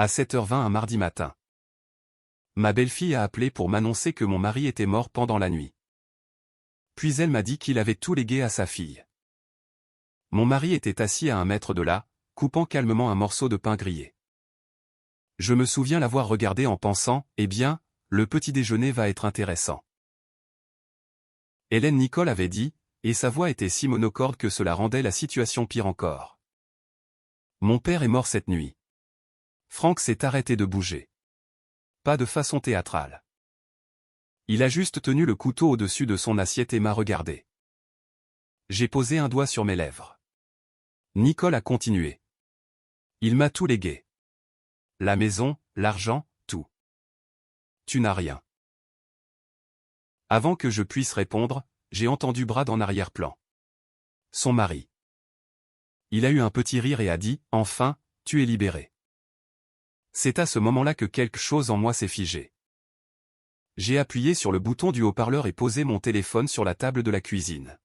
À 7h20 un mardi matin. Ma belle-fille a appelé pour m'annoncer que mon mari était mort pendant la nuit. Puis elle m'a dit qu'il avait tout légué à sa fille. Mon mari était assis à 1 mètre de là, coupant calmement un morceau de pain grillé. Je me souviens l'avoir regardé en pensant, eh bien, le petit déjeuner va être intéressant. Hélène Nicole avait dit, et sa voix était si monocorde que cela rendait la situation pire encore. Mon père est mort cette nuit. Franck s'est arrêté de bouger. Pas de façon théâtrale. Il a juste tenu le couteau au-dessus de son assiette et m'a regardé. J'ai posé un doigt sur mes lèvres. Nicole a continué. Il m'a tout légué. La maison, l'argent, tout. Tu n'as rien. Avant que je puisse répondre, j'ai entendu Brad en arrière-plan. Son mari. Il a eu un petit rire et a dit, « Enfin, tu es libéré. » C'est à ce moment-là que quelque chose en moi s'est figé. J'ai appuyé sur le bouton du haut-parleur et posé mon téléphone sur la table de la cuisine.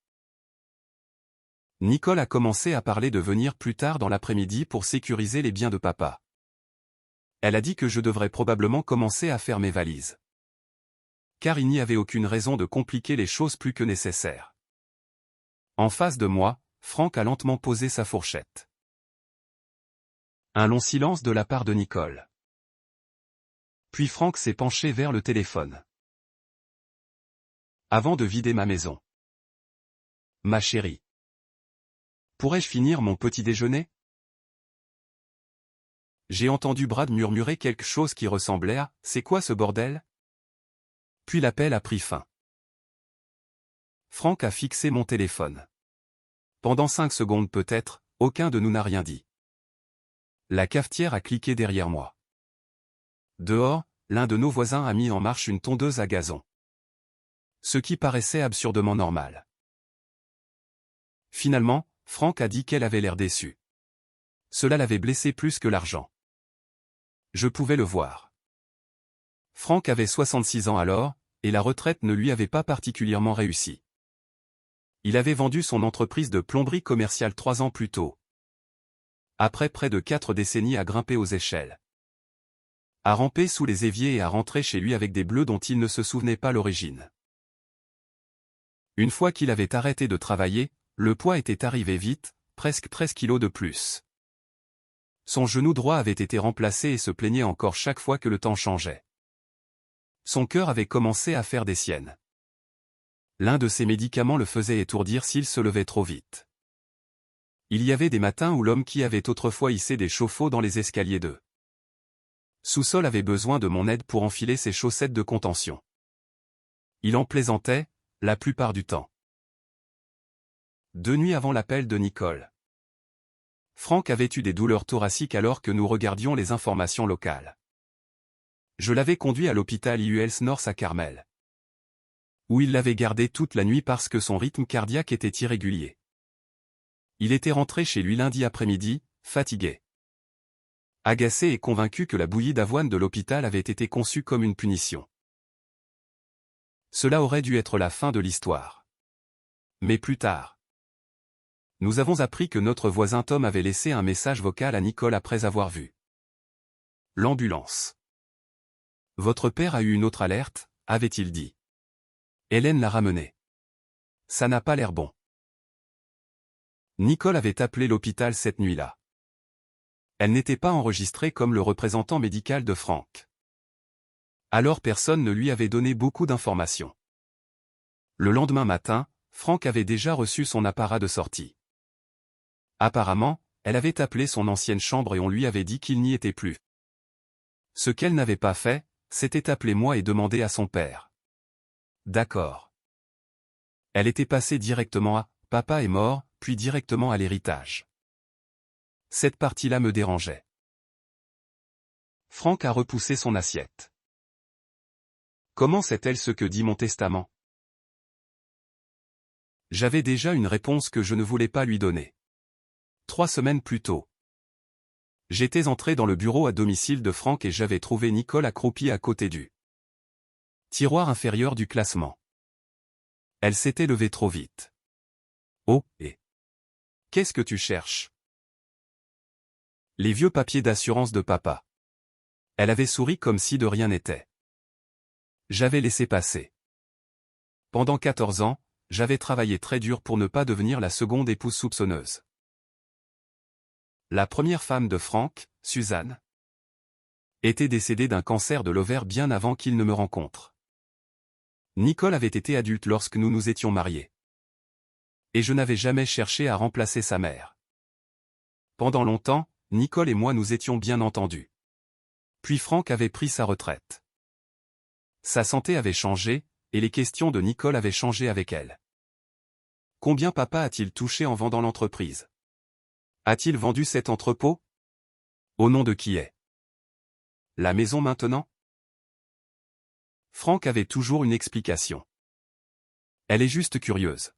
Nicole a commencé à parler de venir plus tard dans l'après-midi pour sécuriser les biens de papa. Elle a dit que je devrais probablement commencer à faire mes valises. Car il n'y avait aucune raison de compliquer les choses plus que nécessaire. En face de moi, Franck a lentement posé sa fourchette. Un long silence de la part de Nicole. Puis Franck s'est penché vers le téléphone. Avant de vider ma maison. Ma chérie. Pourrais-je finir mon petit déjeuner? J'ai entendu Brad murmurer quelque chose qui ressemblait à « C'est quoi ce bordel ?» Puis l'appel a pris fin. Franck a fixé mon téléphone. Pendant 5 secondes peut-être, aucun de nous n'a rien dit. La cafetière a cliqué derrière moi. Dehors, l'un de nos voisins a mis en marche une tondeuse à gazon. Ce qui paraissait absurdement normal. Finalement, Franck a dit qu'elle avait l'air déçue. Cela l'avait blessé plus que l'argent. Je pouvais le voir. Franck avait 66 ans alors, et la retraite ne lui avait pas particulièrement réussi. Il avait vendu son entreprise de plomberie commerciale 3 ans plus tôt. Après près de 4 décennies à grimper aux échelles. À ramper sous les éviers et à rentrer chez lui avec des bleus dont il ne se souvenait pas l'origine. Une fois qu'il avait arrêté de travailler, le poids était arrivé vite, presque 13 kilos de plus. Son genou droit avait été remplacé et se plaignait encore chaque fois que le temps changeait. Son cœur avait commencé à faire des siennes. L'un de ses médicaments le faisait étourdir s'il se levait trop vite. Il y avait des matins où l'homme qui avait autrefois hissé des chauffe-eau dans les escaliers de sous-sol avait besoin de mon aide pour enfiler ses chaussettes de contention. Il en plaisantait, la plupart du temps. 2 nuits avant l'appel de Nicole. Franck avait eu des douleurs thoraciques alors que nous regardions les informations locales. Je l'avais conduit à l'hôpital IULS North à Carmel, où il l'avait gardé toute la nuit parce que son rythme cardiaque était irrégulier. Il était rentré chez lui lundi après-midi, fatigué. Agacé et convaincu que la bouillie d'avoine de l'hôpital avait été conçue comme une punition. Cela aurait dû être la fin de l'histoire. Mais plus tard. Nous avons appris que notre voisin Tom avait laissé un message vocal à Nicole après avoir vu l'ambulance. Votre père a eu une autre alerte, avait-il dit. Hélène l'a ramené. Ça n'a pas l'air bon. Nicole avait appelé l'hôpital cette nuit-là. Elle n'était pas enregistrée comme le représentant médical de Franck. Alors personne ne lui avait donné beaucoup d'informations. Le lendemain matin, Franck avait déjà reçu son apparat de sortie. Apparemment, elle avait appelé son ancienne chambre et on lui avait dit qu'il n'y était plus. Ce qu'elle n'avait pas fait, c'était appeler moi et demander à son père. D'accord. Elle était passée directement à « Papa est mort », puis directement à l'héritage. Cette partie-là me dérangeait. Franck a repoussé son assiette. Comment sait-elle ce que dit mon testament? J'avais déjà une réponse que je ne voulais pas lui donner. 3 semaines plus tôt. J'étais entré dans le bureau à domicile de Franck et j'avais trouvé Nicole accroupie à côté du tiroir inférieur du classement. Elle s'était levée trop vite. Oh, et qu'est-ce que tu cherches? Les vieux papiers d'assurance de papa. Elle avait souri comme si de rien n'était. J'avais laissé passer. Pendant 14 ans, j'avais travaillé très dur pour ne pas devenir la seconde épouse soupçonneuse. La première femme de Frank, Suzanne, était décédée d'un cancer de l'ovaire bien avant qu'il ne me rencontre. Nicole avait été adulte lorsque nous nous étions mariés. Et je n'avais jamais cherché à remplacer sa mère. Pendant longtemps, Nicole et moi nous étions bien entendus. Puis Frank avait pris sa retraite. Sa santé avait changé, et les questions de Nicole avaient changé avec elle. Combien papa a-t-il touché en vendant l'entreprise? A-t-il vendu cet entrepôt? Au nom de qui est la maison maintenant? Frank avait toujours une explication. Elle est juste curieuse.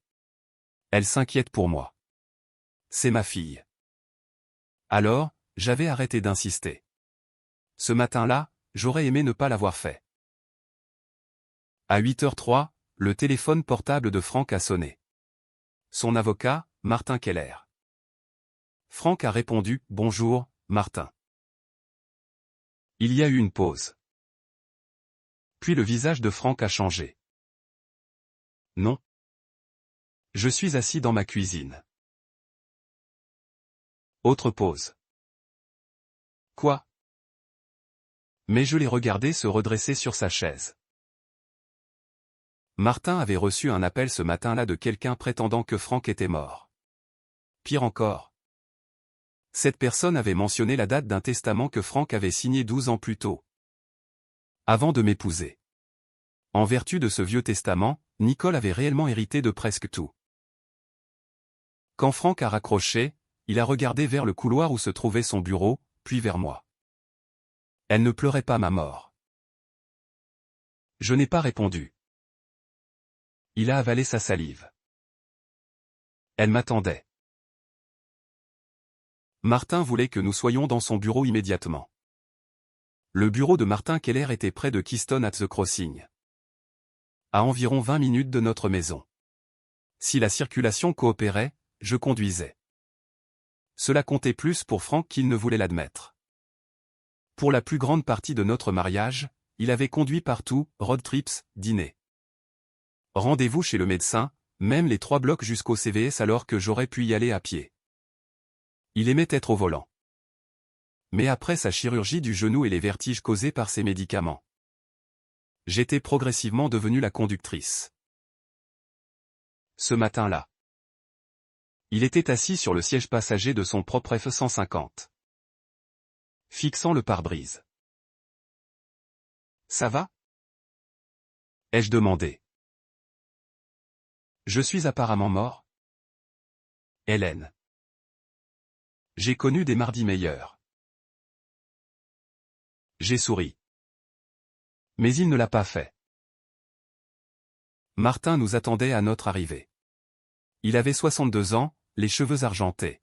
Elle s'inquiète pour moi. C'est ma fille. Alors, j'avais arrêté d'insister. Ce matin-là, j'aurais aimé ne pas l'avoir fait. À 8h03, le téléphone portable de Frank a sonné. Son avocat, Martin Keller. Frank a répondu « Bonjour, Martin ». Il y a eu une pause. Puis le visage de Frank a changé. Non. Je suis assis dans ma cuisine. Autre pause. Quoi? Mais je l'ai regardé se redresser sur sa chaise. Martin avait reçu un appel ce matin-là de quelqu'un prétendant que Frank était mort. Pire encore. Cette personne avait mentionné la date d'un testament que Frank avait signé 12 ans plus tôt. Avant de m'épouser. En vertu de ce vieux testament, Nicole avait réellement hérité de presque tout. Quand Frank a raccroché, il a regardé vers le couloir où se trouvait son bureau, puis vers moi. Elle ne pleurait pas ma mort. Je n'ai pas répondu. Il a avalé sa salive. Elle m'attendait. Martin voulait que nous soyons dans son bureau immédiatement. Le bureau de Martin Keller était près de Keystone at the Crossing. À environ 20 minutes de notre maison. Si la circulation coopérait, je conduisais. Cela comptait plus pour Frank qu'il ne voulait l'admettre. Pour la plus grande partie de notre mariage, il avait conduit partout, road trips, dîners. Rendez-vous chez le médecin, même les 3 blocs jusqu'au CVS alors que j'aurais pu y aller à pied. Il aimait être au volant. Mais après sa chirurgie du genou et les vertiges causés par ses médicaments, j'étais progressivement devenue la conductrice. Ce matin-là, il était assis sur le siège passager de son propre F-150, fixant le pare-brise. « Ça va ?» ai-je demandé. « Je suis apparemment mort ?» Hélène. J'ai connu des mardis meilleurs. J'ai souri. Mais il ne l'a pas fait. Martin nous attendait à notre arrivée. Il avait 62 ans, les cheveux argentés.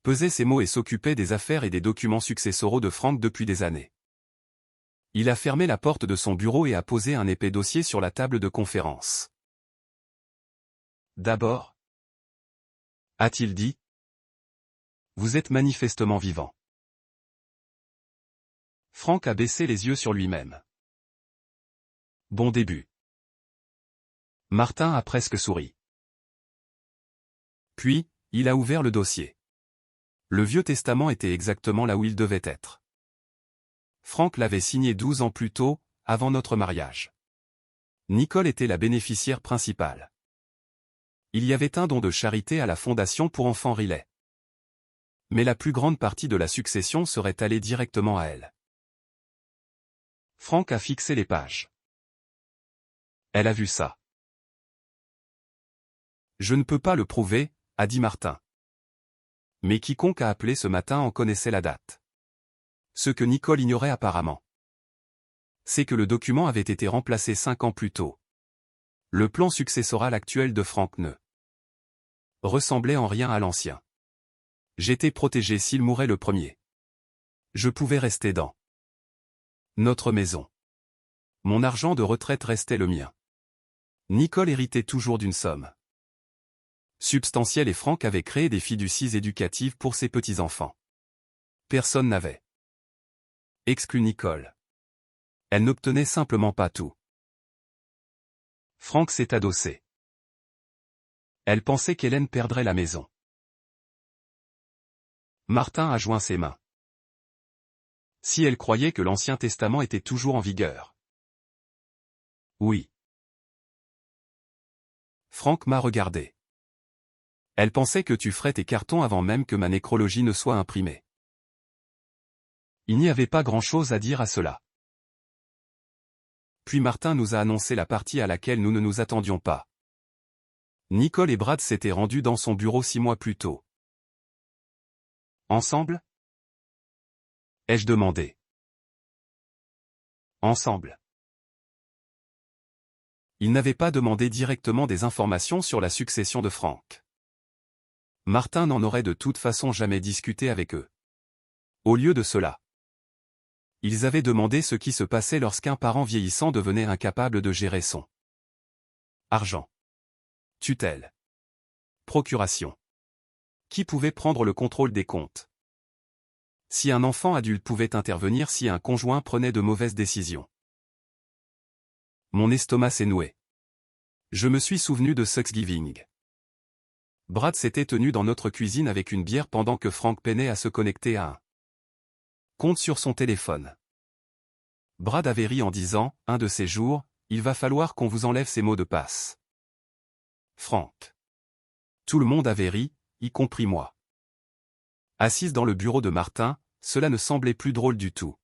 Pesait ses mots et s'occupait des affaires et des documents successoraux de Frank depuis des années. Il a fermé la porte de son bureau et a posé un épais dossier sur la table de conférence. D'abord, a-t-il dit, vous êtes manifestement vivant. Frank a baissé les yeux sur lui-même. Bon début. Martin a presque souri. Puis, il a ouvert le dossier. Le Vieux Testament était exactement là où il devait être. Frank l'avait signé 12 ans plus tôt, avant notre mariage. Nicole était la bénéficiaire principale. Il y avait un don de charité à la Fondation pour enfants Riley. Mais la plus grande partie de la succession serait allée directement à elle. Frank a fixé les pages. Elle a vu ça. Je ne peux pas le prouver, a dit Martin. Mais quiconque a appelé ce matin en connaissait la date. Ce que Nicole ignorait apparemment, c'est que le document avait été remplacé 5 ans plus tôt. Le plan successoral actuel de Frank ne ressemblait en rien à l'ancien. J'étais protégé s'il mourait le premier. Je pouvais rester dans notre maison. Mon argent de retraite restait le mien. Nicole héritait toujours d'une somme substantielle et Frank avait créé des fiducies éducatives pour ses petits-enfants. Personne n'avait exclut Nicole. Elle n'obtenait simplement pas tout. Franck s'est adossé. Elle pensait qu'Hélène perdrait la maison. Martin a joint ses mains. Si elle croyait que l'Ancien Testament était toujours en vigueur. Oui. Franck m'a regardé. Elle pensait que tu ferais tes cartons avant même que ma nécrologie ne soit imprimée. Il n'y avait pas grand-chose à dire à cela. Puis Martin nous a annoncé la partie à laquelle nous ne nous attendions pas. Nicole et Brad s'étaient rendus dans son bureau 6 mois plus tôt. Ensemble? Ai-je demandé. Ensemble. Il n'avait pas demandé directement des informations sur la succession de Franck. Martin n'en aurait de toute façon jamais discuté avec eux. Au lieu de cela, ils avaient demandé ce qui se passait lorsqu'un parent vieillissant devenait incapable de gérer son argent. Tutelle. Procuration. Qui pouvait prendre le contrôle des comptes? Si un enfant adulte pouvait intervenir si un conjoint prenait de mauvaises décisions. Mon estomac s'est noué. Je me suis souvenu de Thanksgiving. Brad s'était tenu dans notre cuisine avec une bière pendant que Franck peinait à se connecter à un compte sur son téléphone. Brad avait ri en disant, un de ces jours, il va falloir qu'on vous enlève ces mots de passe. Franck. Tout le monde avait ri, y compris moi. Assise dans le bureau de Martin, cela ne semblait plus drôle du tout.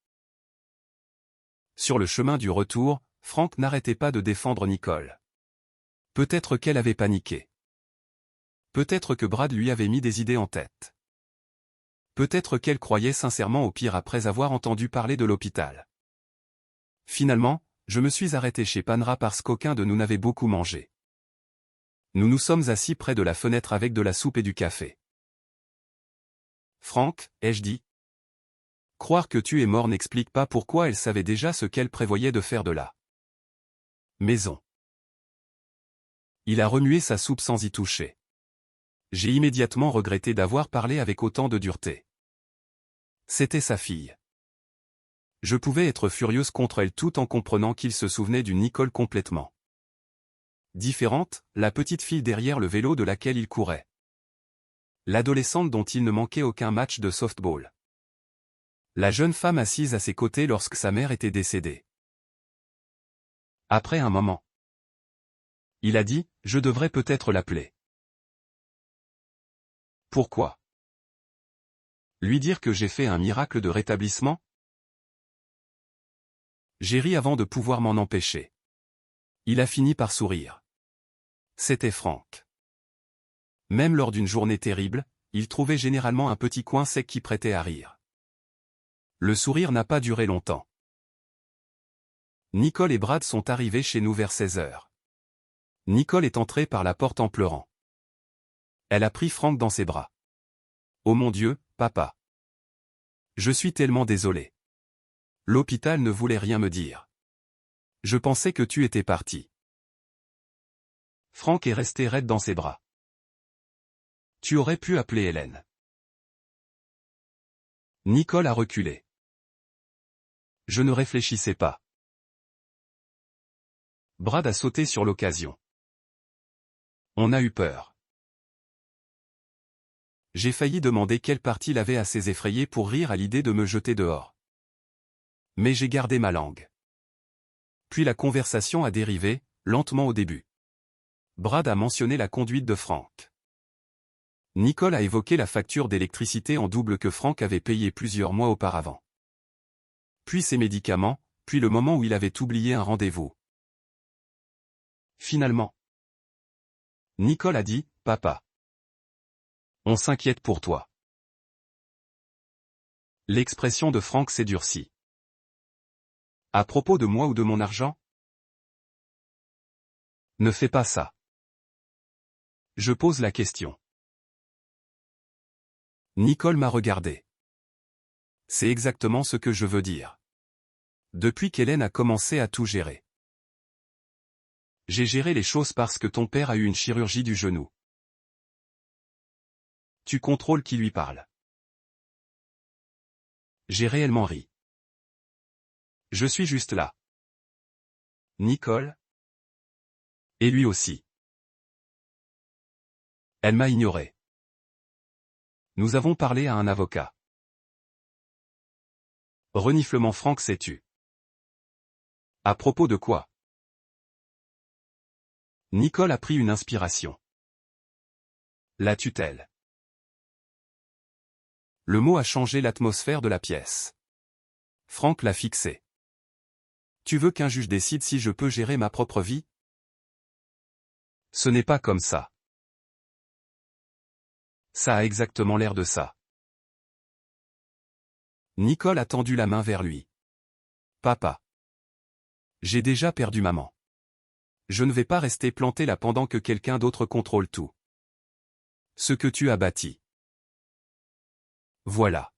Sur le chemin du retour, Franck n'arrêtait pas de défendre Nicole. Peut-être qu'elle avait paniqué. Peut-être que Brad lui avait mis des idées en tête. Peut-être qu'elle croyait sincèrement au pire après avoir entendu parler de l'hôpital. Finalement, je me suis arrêté chez Panera parce qu'aucun de nous n'avait beaucoup mangé. Nous nous sommes assis près de la fenêtre avec de la soupe et du café. Franck, ai-je dit. Croire que tu es mort n'explique pas pourquoi elle savait déjà ce qu'elle prévoyait de faire de la maison. Il a remué sa soupe sans y toucher. J'ai immédiatement regretté d'avoir parlé avec autant de dureté. C'était sa fille. Je pouvais être furieuse contre elle tout en comprenant qu'il se souvenait d'une Nicole complètement différente, la petite fille derrière le vélo de laquelle il courait. L'adolescente dont il ne manquait aucun match de softball. La jeune femme assise à ses côtés lorsque sa mère était décédée. Après un moment, il a dit, je devrais peut-être l'appeler. Pourquoi? Lui dire que j'ai fait un miracle de rétablissement? J'ai ri avant de pouvoir m'en empêcher. Il a fini par sourire. C'était Franck. Même lors d'une journée terrible, il trouvait généralement un petit coin sec qui prêtait à rire. Le sourire n'a pas duré longtemps. Nicole et Brad sont arrivés chez nous vers 16 heures. Nicole est entrée par la porte en pleurant. Elle a pris Franck dans ses bras. Oh mon Dieu, papa. Je suis tellement désolé. L'hôpital ne voulait rien me dire. Je pensais que tu étais parti. Franck est resté raide dans ses bras. Tu aurais pu appeler Hélène. Nicole a reculé. Je ne réfléchissais pas. Brad a sauté sur l'occasion. On a eu peur. J'ai failli demander quelle partie l'avait assez effrayé pour rire à l'idée de me jeter dehors. Mais j'ai gardé ma langue. Puis la conversation a dérivé, lentement au début. Brad a mentionné la conduite de Franck. Nicole a évoqué la facture d'électricité en double que Franck avait payée plusieurs mois auparavant. Puis ses médicaments, puis le moment où il avait oublié un rendez-vous. Finalement, Nicole a dit, « Papa, on s'inquiète pour toi. » L'expression de Franck s'est durcie. À propos de moi ou de mon argent? Ne fais pas ça. Je pose la question. Nicole m'a regardé. C'est exactement ce que je veux dire. Depuis qu'Hélène a commencé à tout gérer. J'ai géré les choses parce que ton père a eu une chirurgie du genou. Tu contrôles qui lui parle. J'ai réellement ri. Je suis juste là. Nicole? Et lui aussi. Elle m'a ignoré. Nous avons parlé à un avocat. Reniflement. Frank s'est tu. À propos de quoi? Nicole a pris une inspiration. La tutelle. Le mot a changé l'atmosphère de la pièce. Frank l'a fixé. Tu veux qu'un juge décide si je peux gérer ma propre vie? Ce n'est pas comme ça. Ça a exactement l'air de ça. Nicole a tendu la main vers lui. Papa. J'ai déjà perdu maman. Je ne vais pas rester planté là pendant que quelqu'un d'autre contrôle tout. Ce que tu as bâti. Voilà.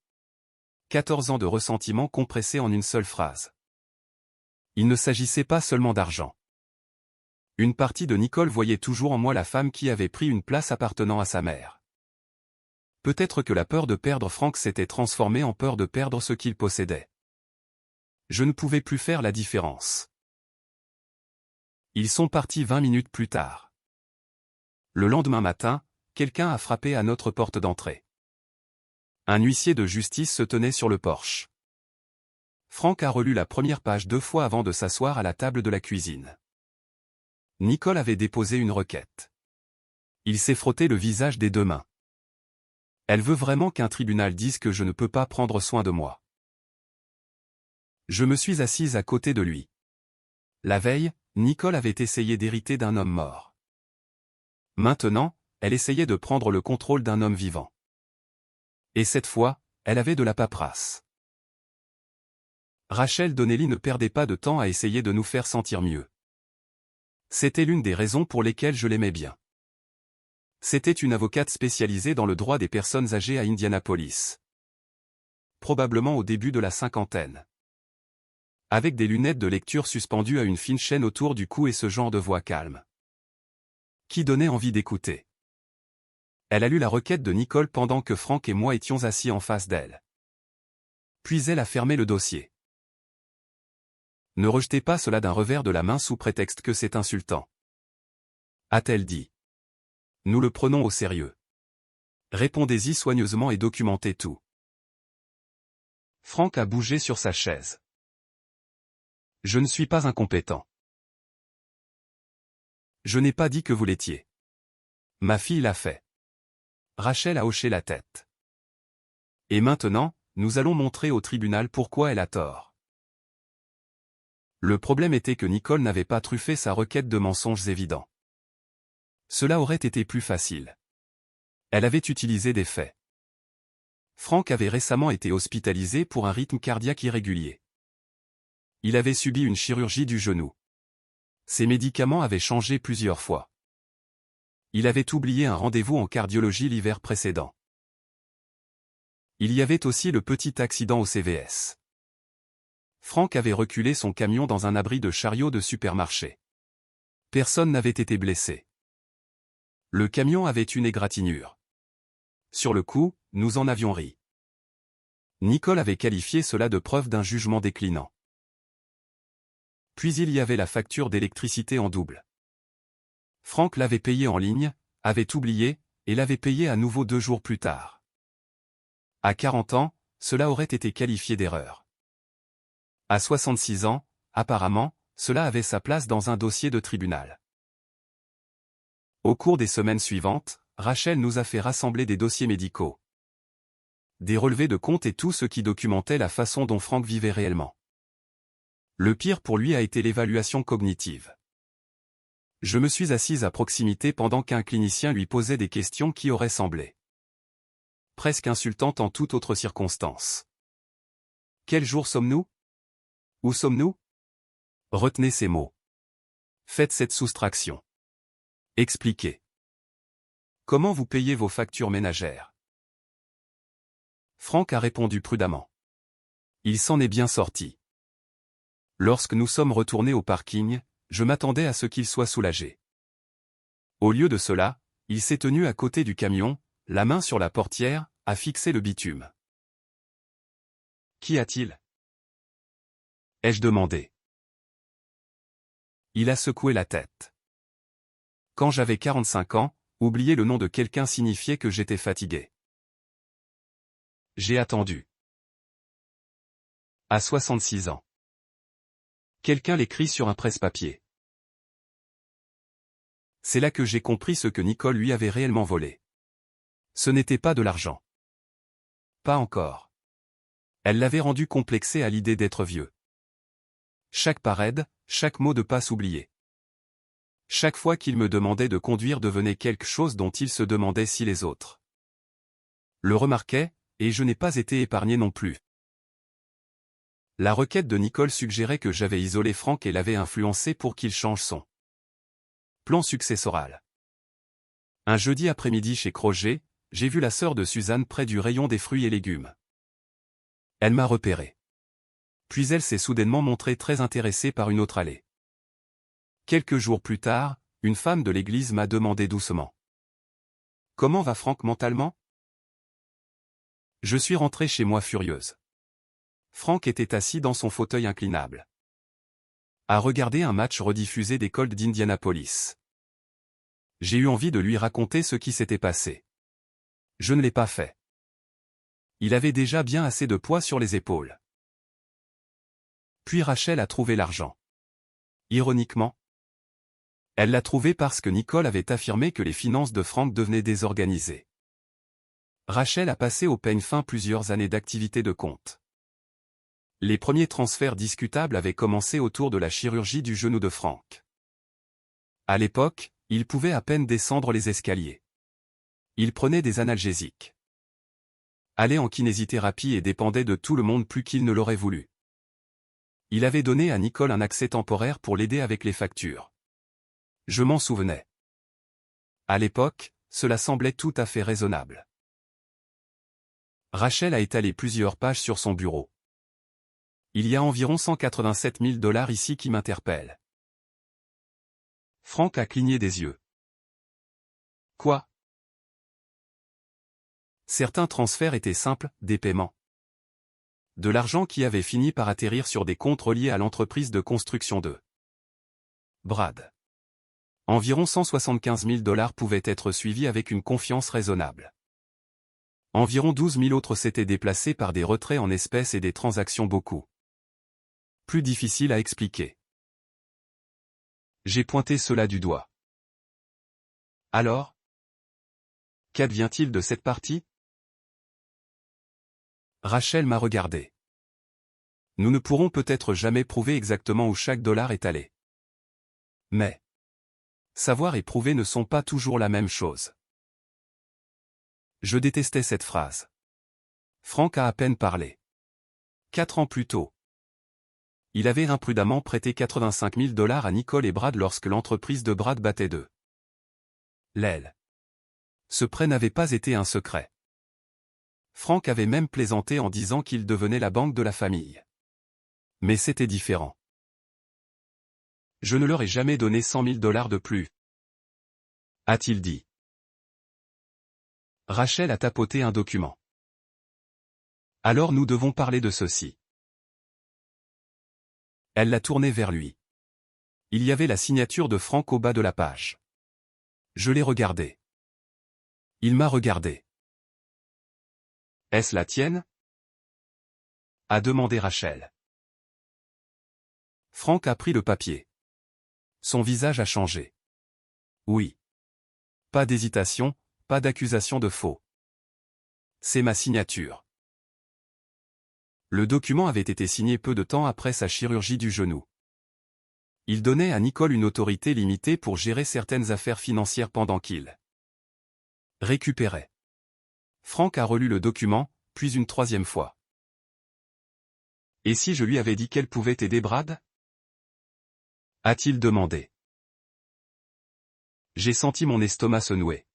14 ans de ressentiment compressés en une seule phrase. Il ne s'agissait pas seulement d'argent. Une partie de Nicole voyait toujours en moi la femme qui avait pris une place appartenant à sa mère. Peut-être que la peur de perdre Frank s'était transformée en peur de perdre ce qu'il possédait. Je ne pouvais plus faire la différence. Ils sont partis 20 minutes plus tard. Le lendemain matin, quelqu'un a frappé à notre porte d'entrée. Un huissier de justice se tenait sur le porche. Frank a relu la première page 2 fois avant de s'asseoir à la table de la cuisine. Nicole avait déposé une requête. Il s'est frotté le visage des 2 mains. Elle veut vraiment qu'un tribunal dise que je ne peux pas prendre soin de moi. Je me suis assise à côté de lui. La veille, Nicole avait essayé d'hériter d'un homme mort. Maintenant, elle essayait de prendre le contrôle d'un homme vivant. Et cette fois, elle avait de la paperasse. Rachel Donnelly ne perdait pas de temps à essayer de nous faire sentir mieux. C'était l'une des raisons pour lesquelles je l'aimais bien. C'était une avocate spécialisée dans le droit des personnes âgées à Indianapolis. Probablement au début de la cinquantaine. Avec des lunettes de lecture suspendues à une fine chaîne autour du cou et ce genre de voix calme. Qui donnait envie d'écouter. Elle a lu la requête de Nicole pendant que Frank et moi étions assis en face d'elle. Puis elle a fermé le dossier. Ne rejetez pas cela d'un revers de la main sous prétexte que c'est insultant. A-t-elle dit. Nous le prenons au sérieux. Répondez-y soigneusement et documentez tout. Frank a bougé sur sa chaise. Je ne suis pas incompétent. Je n'ai pas dit que vous l'étiez. Ma fille l'a fait. Rachel a hoché la tête. Et maintenant, nous allons montrer au tribunal pourquoi elle a tort. Le problème était que Nicole n'avait pas truffé sa requête de mensonges évidents. Cela aurait été plus facile. Elle avait utilisé des faits. Frank avait récemment été hospitalisé pour un rythme cardiaque irrégulier. Il avait subi une chirurgie du genou. Ses médicaments avaient changé plusieurs fois. Il avait oublié un rendez-vous en cardiologie l'hiver précédent. Il y avait aussi le petit accident au CVS. Frank avait reculé son camion dans un abri de chariot de supermarché. Personne n'avait été blessé. Le camion avait une égratignure. Sur le coup, nous en avions ri. Nicole avait qualifié cela de preuve d'un jugement déclinant. Puis il y avait la facture d'électricité en double. Frank l'avait payée en ligne, avait oublié, et l'avait payée à nouveau 2 jours plus tard. À 40 ans, cela aurait été qualifié d'erreur. À 66 ans, apparemment, cela avait sa place dans un dossier de tribunal. Au cours des semaines suivantes, Rachel nous a fait rassembler des dossiers médicaux. Des relevés de compte et tout ce qui documentait la façon dont Frank vivait réellement. Le pire pour lui a été l'évaluation cognitive. Je me suis assise à proximité pendant qu'un clinicien lui posait des questions qui auraient semblé presque insultantes en toute autre circonstance. Quel jour sommes-nous? Où sommes-nous? Retenez ces mots. Faites cette soustraction. Expliquez. Comment vous payez vos factures ménagères? Frank a répondu prudemment. Il s'en est bien sorti. Lorsque nous sommes retournés au parking, je m'attendais à ce qu'il soit soulagé. Au lieu de cela, il s'est tenu à côté du camion, la main sur la portière, à fixer le bitume. Qu'y a-t-il? ai-je demandé. Il a secoué la tête. Quand j'avais 45 ans, oublier le nom de quelqu'un signifiait que j'étais fatigué. J'ai attendu. À 66 ans. Quelqu'un l'écrit sur un presse-papier. C'est là que j'ai compris ce que Nicole lui avait réellement volé. Ce n'était pas de l'argent. Pas encore. Elle l'avait rendu complexé à l'idée d'être vieux. Chaque parade, chaque mot de passe oublié. Chaque fois qu'il me demandait de conduire devenait quelque chose dont il se demandait si les autres le remarquaient, et je n'ai pas été épargné non plus. La requête de Nicole suggérait que j'avais isolé Franck et l'avais influencé pour qu'il change son plan successoral. Un jeudi après-midi chez Crochet, j'ai vu la sœur de Suzanne près du rayon des fruits et légumes. Elle m'a repéré. Puis elle s'est soudainement montrée très intéressée par une autre allée. Quelques jours plus tard, une femme de l'église m'a demandé doucement. « Comment va Franck mentalement ?» Je suis rentré chez moi furieuse. Franck était assis dans son fauteuil inclinable, à regarder un match rediffusé des Colts d'Indianapolis. J'ai eu envie de lui raconter ce qui s'était passé. Je ne l'ai pas fait. Il avait déjà bien assez de poids sur les épaules. Puis Rachel a trouvé l'argent. Ironiquement, elle l'a trouvé parce que Nicole avait affirmé que les finances de Franck devenaient désorganisées. Rachel a passé au peigne fin plusieurs années d'activité de compte. Les premiers transferts discutables avaient commencé autour de la chirurgie du genou de Franck. À l'époque, il pouvait à peine descendre les escaliers. Il prenait des analgésiques. Allait en kinésithérapie et dépendait de tout le monde plus qu'il ne l'aurait voulu. Il avait donné à Nicole un accès temporaire pour l'aider avec les factures. Je m'en souvenais. À l'époque, cela semblait tout à fait raisonnable. Rachel a étalé plusieurs pages sur son bureau. Il y a environ 187 000 $ ici qui m'interpellent. Franck a cligné des yeux. Quoi? Certains transferts étaient simples, des paiements. De l'argent qui avait fini par atterrir sur des comptes reliés à l'entreprise de construction de Brad. Environ 175 000 $ pouvaient être suivis avec une confiance raisonnable. Environ 12 000 autres s'étaient déplacés par des retraits en espèces et des transactions beaucoup plus difficiles à expliquer. J'ai pointé cela du doigt. Alors? Qu'advient-il de cette partie? Rachel m'a regardé. Nous ne pourrons peut-être jamais prouver exactement où chaque dollar est allé. Mais savoir et prouver ne sont pas toujours la même chose. Je détestais cette phrase. Franck a à peine parlé. 4 ans plus tôt, il avait imprudemment prêté 85 000 $ à Nicole et Brad lorsque l'entreprise de Brad battait de l'aile. Ce prêt n'avait pas été un secret. Franck avait même plaisanté en disant qu'il devenait la banque de la famille. Mais c'était différent. Je ne leur ai jamais donné 100 000 $ de plus, a-t-il dit. Rachel a tapoté un document. Alors nous devons parler de ceci. Elle l'a tourné vers lui. Il y avait la signature de Franck au bas de la page. Je l'ai regardé. Il m'a regardé. Est-ce la tienne? A demandé Rachel. Franck a pris le papier. Son visage a changé. Oui. Pas d'hésitation, pas d'accusation de faux. C'est ma signature. Le document avait été signé peu de temps après sa chirurgie du genou. Il donnait à Nicole une autorité limitée pour gérer certaines affaires financières pendant qu'il récupérait. Franck a relu le document, puis une troisième fois. Et si je lui avais dit qu'elle pouvait aider Brad? A-t-il demandé. J'ai senti mon estomac se nouer.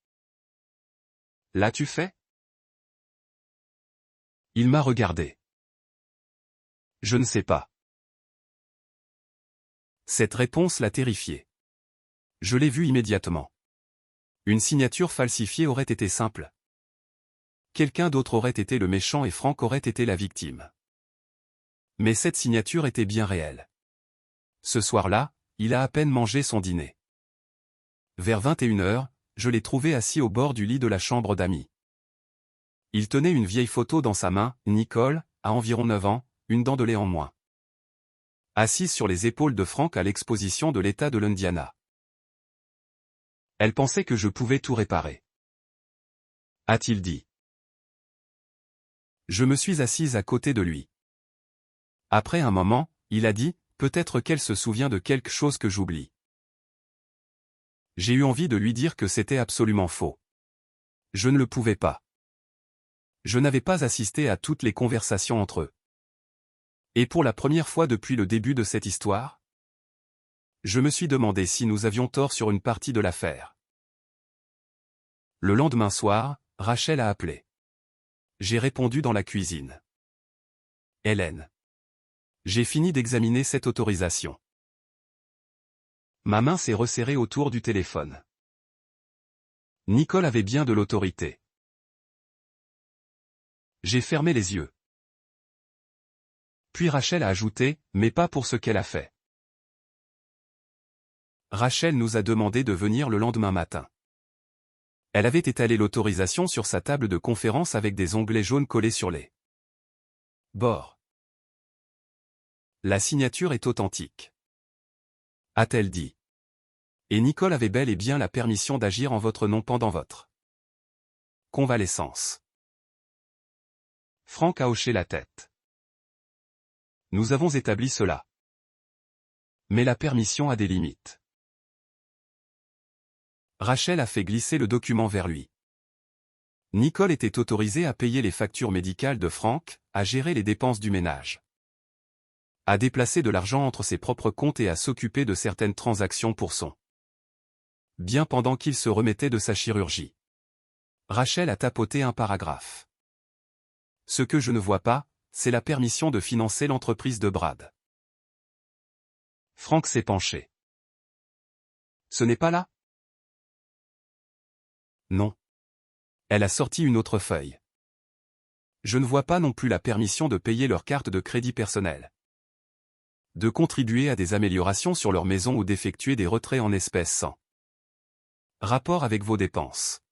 L'as-tu fait? Il m'a regardé. Je ne sais pas. Cette réponse l'a terrifié. Je l'ai vu immédiatement. Une signature falsifiée aurait été simple. Quelqu'un d'autre aurait été le méchant et Franck aurait été la victime. Mais cette signature était bien réelle. Ce soir-là, il a à peine mangé son dîner. Vers 21h, je l'ai trouvé assis au bord du lit de la chambre d'amis. Il tenait une vieille photo dans sa main, Nicole, à environ 9 ans, une dent de lait en moins. Assise sur les épaules de Frank à l'exposition de l'État de l'Indiana. Elle pensait que je pouvais tout réparer. A-t-il dit. Je me suis assise à côté de lui. Après un moment, il a dit, peut-être qu'elle se souvient de quelque chose que j'oublie. J'ai eu envie de lui dire que c'était absolument faux. Je ne le pouvais pas. Je n'avais pas assisté à toutes les conversations entre eux. Et pour la première fois depuis le début de cette histoire, je me suis demandé si nous avions tort sur une partie de l'affaire. Le lendemain soir, Rachel a appelé. J'ai répondu dans la cuisine. Hélène. J'ai fini d'examiner cette autorisation. Ma main s'est resserrée autour du téléphone. Nicole avait bien de l'autorité. J'ai fermé les yeux. Puis Rachel a ajouté, mais pas pour ce qu'elle a fait. Rachel nous a demandé de venir le lendemain matin. Elle avait étalé l'autorisation sur sa table de conférence avec des onglets jaunes collés sur les bords. La signature est authentique. A-t-elle dit. Et Nicole avait bel et bien la permission d'agir en votre nom pendant votre convalescence. Frank a hoché la tête. Nous avons établi cela. Mais la permission a des limites. Rachel a fait glisser le document vers lui. Nicole était autorisée à payer les factures médicales de Frank, à gérer les dépenses du ménage, à déplacer de l'argent entre ses propres comptes et à s'occuper de certaines transactions pour son bien pendant qu'il se remettait de sa chirurgie. Rachel a tapoté un paragraphe. Ce que je ne vois pas, c'est la permission de financer l'entreprise de Brad. Frank s'est penché. Ce n'est pas là? Non. Elle a sorti une autre feuille. Je ne vois pas non plus la permission de payer leur carte de crédit personnelle, de contribuer à des améliorations sur leur maison ou d'effectuer des retraits en espèces sans rapport avec vos dépenses.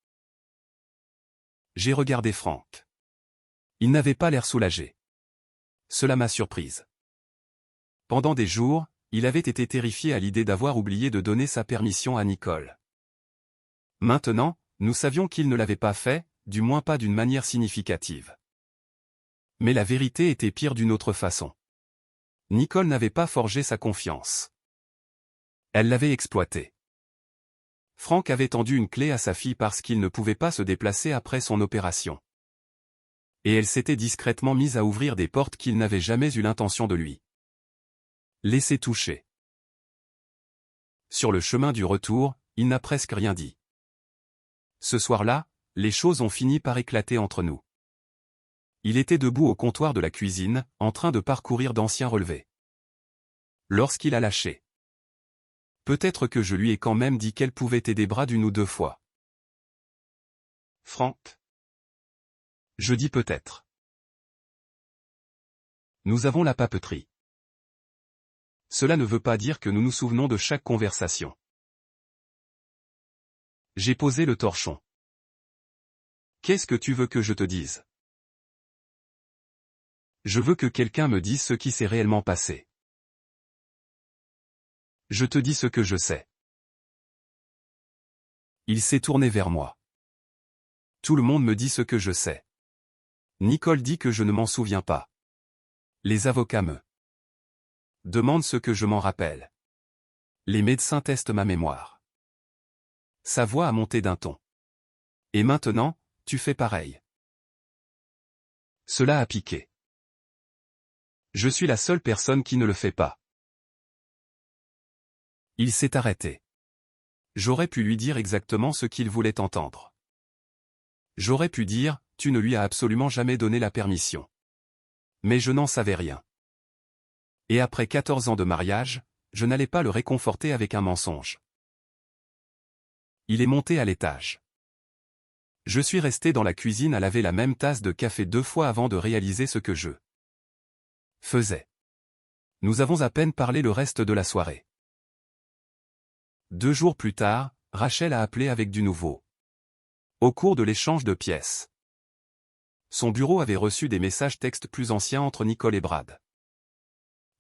J'ai regardé Frank. Il n'avait pas l'air soulagé. Cela m'a surprise. Pendant des jours, il avait été terrifié à l'idée d'avoir oublié de donner sa permission à Nicole. Maintenant, nous savions qu'il ne l'avait pas fait, du moins pas d'une manière significative. Mais la vérité était pire d'une autre façon. Nicole n'avait pas forgé sa confiance. Elle l'avait exploité. Frank avait tendu une clé à sa fille parce qu'il ne pouvait pas se déplacer après son opération. Et elle s'était discrètement mise à ouvrir des portes qu'il n'avait jamais eu l'intention de lui laisser toucher. Sur le chemin du retour, il n'a presque rien dit. Ce soir-là, les choses ont fini par éclater entre nous. Il était debout au comptoir de la cuisine, en train de parcourir d'anciens relevés. Lorsqu'il a lâché. Peut-être que je lui ai quand même dit qu'elle pouvait aider Brad une ou deux fois. Frank. Je dis peut-être. Nous avons la papeterie. Cela ne veut pas dire que nous nous souvenons de chaque conversation. J'ai posé le torchon. Qu'est-ce que tu veux que je te dise? Je veux que quelqu'un me dise ce qui s'est réellement passé. Je te dis ce que je sais. Il s'est tourné vers moi. Tout le monde me dit ce que je sais. Nicole dit que je ne m'en souviens pas. Les avocats me demandent ce que je m'en rappelle. Les médecins testent ma mémoire. Sa voix a monté d'un ton. Et maintenant, tu fais pareil. Cela a piqué. Je suis la seule personne qui ne le fait pas. Il s'est arrêté. J'aurais pu lui dire exactement ce qu'il voulait entendre. J'aurais pu dire, tu ne lui as absolument jamais donné la permission. Mais je n'en savais rien. Et après 14 ans de mariage, je n'allais pas le réconforter avec un mensonge. Il est monté à l'étage. Je suis resté dans la cuisine à laver la même tasse de café 2 fois avant de réaliser ce que je faisais. Nous avons à peine parlé le reste de la soirée. 2 jours plus tard, Rachel a appelé avec du nouveau. Au cours de l'échange de pièces, son bureau avait reçu des messages textes plus anciens entre Nicole et Brad.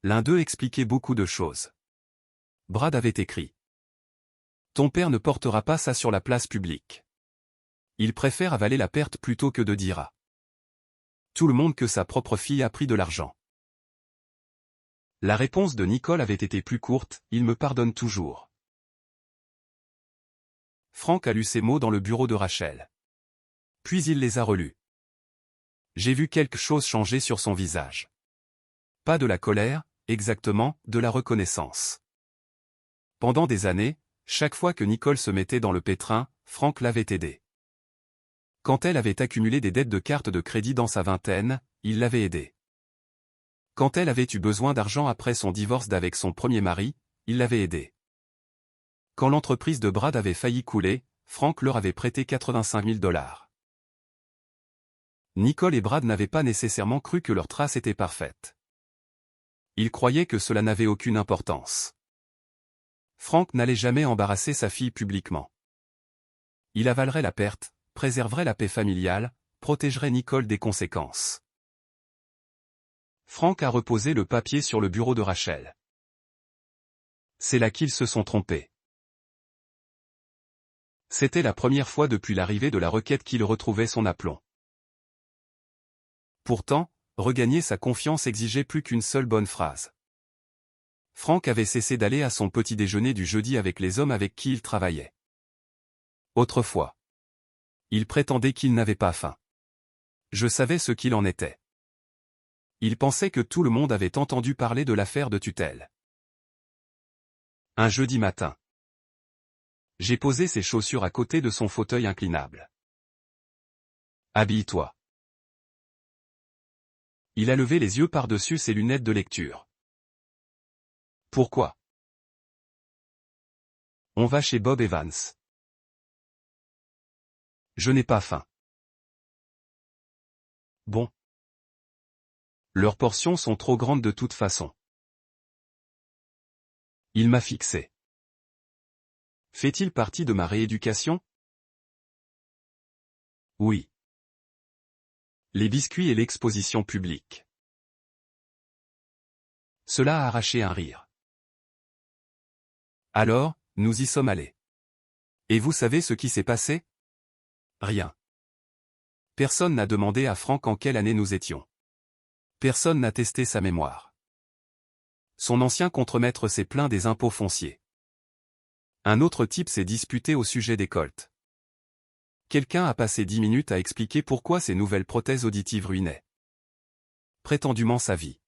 L'un d'eux expliquait beaucoup de choses. Brad avait écrit: « Ton père ne portera pas ça sur la place publique. Il préfère avaler la perte plutôt que de dire à tout le monde que sa propre fille a pris de l'argent. » La réponse de Nicole avait été plus courte: « Il me pardonne toujours. » Frank a lu ces mots dans le bureau de Rachel. Puis il les a relus. J'ai vu quelque chose changer sur son visage. Pas de la colère, exactement, de la reconnaissance. Pendant des années, chaque fois que Nicole se mettait dans le pétrin, Frank l'avait aidée. Quand elle avait accumulé des dettes de carte de crédit dans sa vingtaine, il l'avait aidée. Quand elle avait eu besoin d'argent après son divorce d'avec son premier mari, il l'avait aidée. Quand l'entreprise de Brad avait failli couler, Frank leur avait prêté 85 000 $. Nicole et Brad n'avaient pas nécessairement cru que leur trace était parfaite. Ils croyaient que cela n'avait aucune importance. Frank n'allait jamais embarrasser sa fille publiquement. Il avalerait la perte, préserverait la paix familiale, protégerait Nicole des conséquences. Frank a reposé le papier sur le bureau de Rachel. C'est là qu'ils se sont trompés. C'était la première fois depuis l'arrivée de la requête qu'il retrouvait son aplomb. Pourtant, regagner sa confiance exigeait plus qu'une seule bonne phrase. Frank avait cessé d'aller à son petit déjeuner du jeudi avec les hommes avec qui il travaillait. Autrefois, il prétendait qu'il n'avait pas faim. Je savais ce qu'il en était. Il pensait que tout le monde avait entendu parler de l'affaire de tutelle. Un jeudi matin, j'ai posé ses chaussures à côté de son fauteuil inclinable. Habille-toi. Il a levé les yeux par-dessus ses lunettes de lecture. Pourquoi? On va chez Bob Evans. Je n'ai pas faim. Bon. Leurs portions sont trop grandes de toute façon. Il m'a fixé. Fait-il partie de ma rééducation? Oui. Les biscuits et l'exposition publique. Cela a arraché un rire. Alors, nous y sommes allés. Et vous savez ce qui s'est passé? Rien. Personne n'a demandé à Frank en quelle année nous étions. Personne n'a testé sa mémoire. Son ancien contremaître s'est plaint des impôts fonciers. Un autre type s'est disputé au sujet des colts. Quelqu'un a passé 10 minutes à expliquer pourquoi ces nouvelles prothèses auditives ruinaient prétendument sa vie.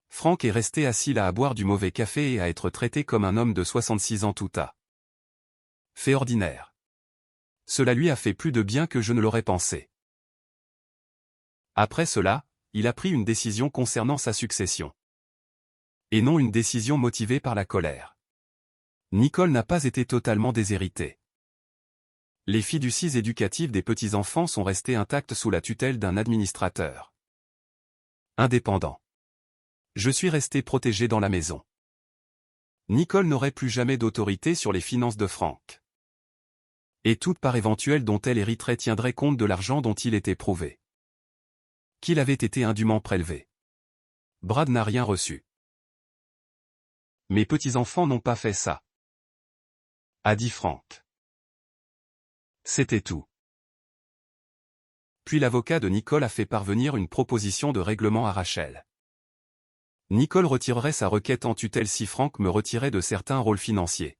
Frank est resté assis là à boire du mauvais café et à être traité comme un homme de 66 ans tout à fait ordinaire. Cela lui a fait plus de bien que je ne l'aurais pensé. Après cela, il a pris une décision concernant sa succession. Et non une décision motivée par la colère. Nicole n'a pas été totalement déshéritée. Les fiducies éducatives des petits-enfants sont restées intactes sous la tutelle d'un administrateur indépendant. Je suis resté protégé dans la maison. Nicole n'aurait plus jamais d'autorité sur les finances de Frank. Et toute part éventuelle dont elle hériterait tiendrait compte de l'argent dont il était prouvé qu'il avait été indûment prélevé. Brad n'a rien reçu. Mes petits-enfants n'ont pas fait ça, a dit Frank. C'était tout. Puis l'avocat de Nicole a fait parvenir une proposition de règlement à Rachel. Nicole retirerait sa requête en tutelle si Frank me retirait de certains rôles financiers.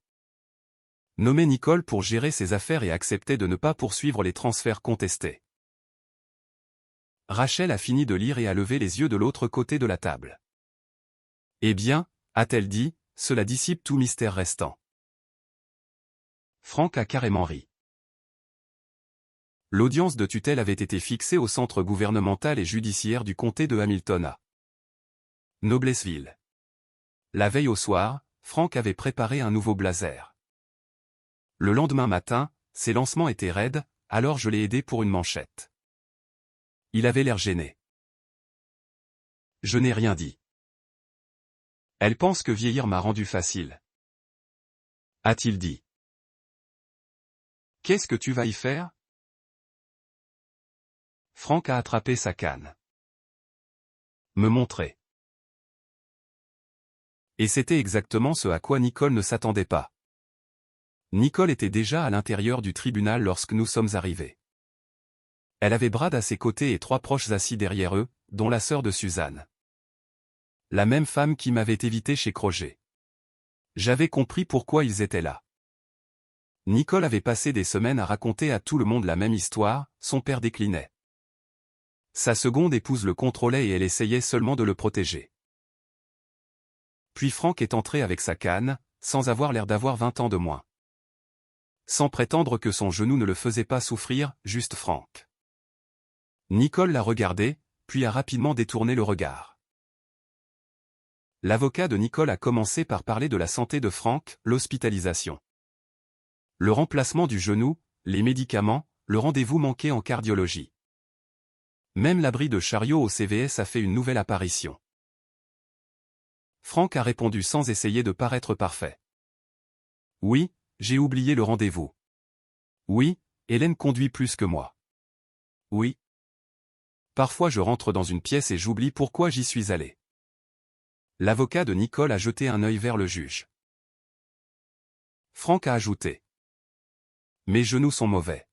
Nommer Nicole pour gérer ses affaires et accepter de ne pas poursuivre les transferts contestés. Rachel a fini de lire et a levé les yeux de l'autre côté de la table. Eh bien, a-t-elle dit, cela dissipe tout mystère restant. Frank a carrément ri. L'audience de tutelle avait été fixée au centre gouvernemental et judiciaire du comté de Hamilton à Noblesville. La veille au soir, Frank avait préparé un nouveau blazer. Le lendemain matin, ses lancements étaient raides, alors je l'ai aidé pour une manchette. Il avait l'air gêné. Je n'ai rien dit. Elle pense que vieillir m'a rendu facile. A-t-il dit. Qu'est-ce que tu vas y faire? Franck a attrapé sa canne. Me montrer. Et c'était exactement ce à quoi Nicole ne s'attendait pas. Nicole était déjà à l'intérieur du tribunal lorsque nous sommes arrivés. Elle avait Brad à ses côtés et 3 proches assis derrière eux, dont la sœur de Suzanne. La même femme qui m'avait évité chez Croget. J'avais compris pourquoi ils étaient là. Nicole avait passé des semaines à raconter à tout le monde la même histoire, son père déclinait. Sa seconde épouse le contrôlait et elle essayait seulement de le protéger. Puis Franck est entré avec sa canne, sans avoir l'air d'avoir 20 ans de moins. Sans prétendre que son genou ne le faisait pas souffrir, juste Franck. Nicole l'a regardé, puis a rapidement détourné le regard. L'avocat de Nicole a commencé par parler de la santé de Franck, l'hospitalisation. Le remplacement du genou, les médicaments, le rendez-vous manqué en cardiologie. Même l'abri de chariot au CVS a fait une nouvelle apparition. Franck a répondu sans essayer de paraître parfait. Oui, j'ai oublié le rendez-vous. Oui, Hélène conduit plus que moi. Oui. Parfois je rentre dans une pièce et j'oublie pourquoi j'y suis allé. L'avocat de Nicole a jeté un œil vers le juge. Franck a ajouté. Mes genoux sont mauvais.